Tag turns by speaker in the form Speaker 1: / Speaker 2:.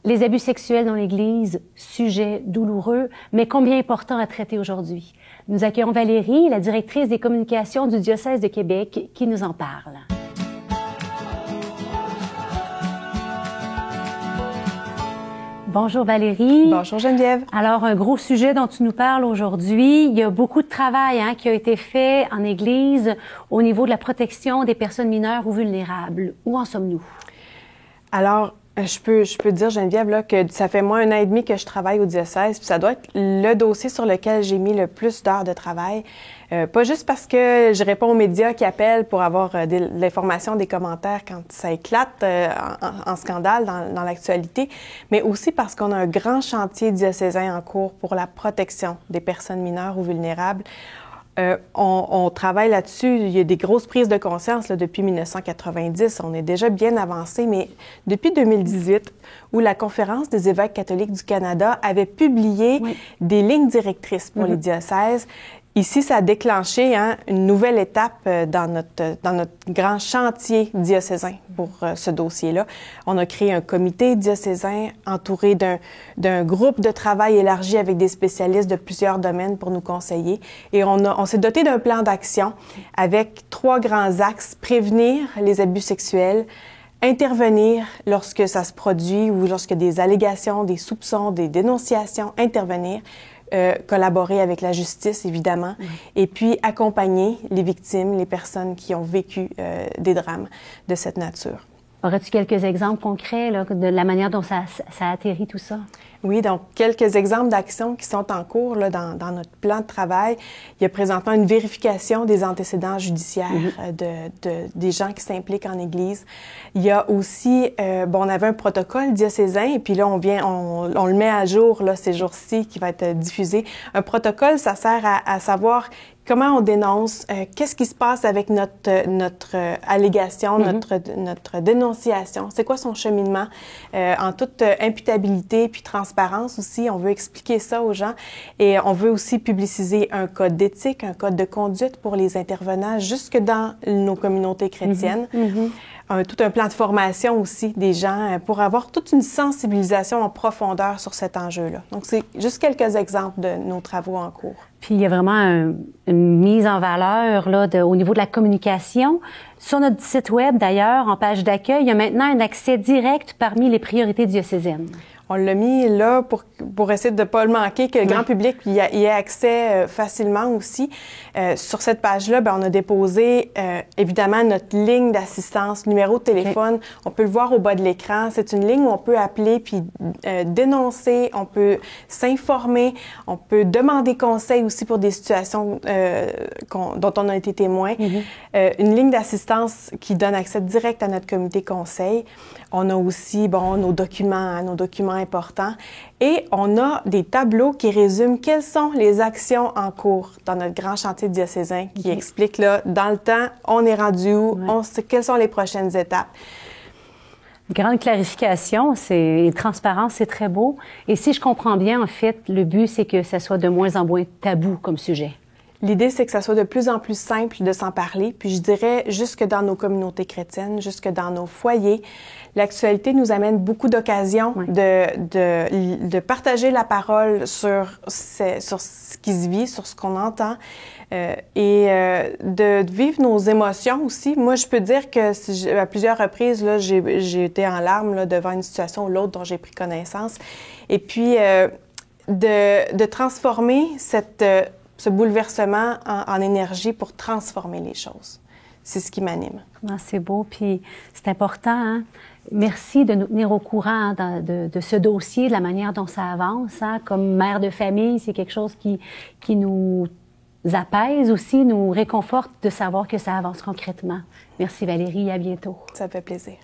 Speaker 1: Les abus sexuels dans l'Église, sujet douloureux, mais combien important à traiter aujourd'hui. Nous accueillons Valérie, la directrice des communications du diocèse de Québec, qui nous en parle. Bonjour Valérie.
Speaker 2: Bonjour Geneviève.
Speaker 1: Alors, un gros sujet dont tu nous parles aujourd'hui. Il y a beaucoup de travail qui a été fait en Église au niveau de la protection des personnes mineures ou vulnérables. Où en sommes-nous?
Speaker 2: Alors, je peux dire, Geneviève, là, que ça fait moins 1 an et demi que je travaille au diocèse, puis ça doit être le dossier sur lequel j'ai mis le plus d'heures de travail. Pas juste parce que je réponds aux médias qui appellent pour avoir de l'information, des commentaires quand ça éclate en scandale dans l'actualité, mais aussi parce qu'on a un grand chantier diocésain en cours pour la protection des personnes mineures ou vulnérables. On travaille là-dessus. Il y a des grosses prises de conscience là, depuis 1990. On est déjà bien avancé, mais depuis 2018, où la Conférence des évêques catholiques du Canada avait publié des lignes directrices pour les diocèses, ici, ça a déclenché une nouvelle étape dans notre grand chantier diocésain pour ce dossier-là. On a créé un comité diocésain entouré d'un groupe de travail élargi avec des spécialistes de plusieurs domaines pour nous conseiller. Et on s'est doté d'un plan d'action avec 3 grands axes: prévenir les abus sexuels, intervenir lorsque ça se produit ou lorsque des allégations, des soupçons, des dénonciations, intervenir. Collaborer avec la justice, évidemment, et puis accompagner les victimes, les personnes qui ont vécu des drames de cette nature.
Speaker 1: Aurais-tu quelques exemples concrets là, de la manière dont ça atterrit tout ça?
Speaker 2: Oui, donc quelques exemples d'actions qui sont en cours là, dans notre plan de travail. Il y a présentement une vérification des antécédents judiciaires des gens qui s'impliquent en Église. Il y a aussi, on avait un protocole diocésain et puis là, on le met à jour là, ces jours-ci, qui va être diffusé. Un protocole, ça sert à savoir comment on dénonce, qu'est-ce qui se passe avec notre allégation, notre dénonciation, c'est quoi son cheminement, en toute imputabilité puis transparence aussi. On veut expliquer ça aux gens et on veut aussi publiciser un code d'éthique, un code de conduite pour les intervenants jusque dans nos communautés chrétiennes. Tout un plan de formation aussi des gens pour avoir toute une sensibilisation en profondeur sur cet enjeu-là. Donc, c'est juste quelques exemples de nos travaux en cours.
Speaker 1: Puis, il y a vraiment une mise en valeur là, au niveau de la communication. Sur notre site Web, d'ailleurs, en page d'accueil, il y a maintenant un accès direct parmi les priorités diocésaines.
Speaker 2: On l'a mis là pour essayer de ne pas le manquer, que le grand public y ait accès facilement aussi. Sur cette page-là, on a déposé évidemment notre ligne d'assistance, numéro de téléphone. On peut le voir au bas de l'écran. C'est une ligne où on peut appeler puis dénoncer, on peut s'informer, on peut demander conseil aussi pour des situations dont on a été témoin. Une ligne d'assistance qui donne accès direct à notre comité conseil. On a aussi nos documents importants. Et on a des tableaux qui résument quelles sont les actions en cours dans notre grand chantier diocésain, qui expliquent là, dans le temps, on est rendu où, quelles sont les prochaines étapes.
Speaker 1: Grande clarification, transparence, c'est très beau. Et si je comprends bien, en fait, le but, c'est que ça soit de moins en moins tabou comme sujet.
Speaker 2: L'idée, c'est que ça soit de plus en plus simple de s'en parler. Puis je dirais, jusque dans nos communautés chrétiennes, jusque dans nos foyers, l'actualité nous amène beaucoup d'occasions de partager la parole sur ce qui se vit, sur ce qu'on entend et de vivre nos émotions aussi. Moi, je peux dire que à plusieurs reprises, là, j'ai été en larmes là, devant une situation ou l'autre dont j'ai pris connaissance. Et puis, de transformer ce bouleversement en énergie pour transformer les choses. C'est ce qui m'anime.
Speaker 1: Ah, c'est beau, puis c'est important. Merci de nous tenir au courant de ce dossier, de la manière dont ça avance. Comme mère de famille, c'est quelque chose qui nous apaise aussi, nous réconforte de savoir que ça avance concrètement. Merci Valérie, à bientôt.
Speaker 2: Ça fait plaisir.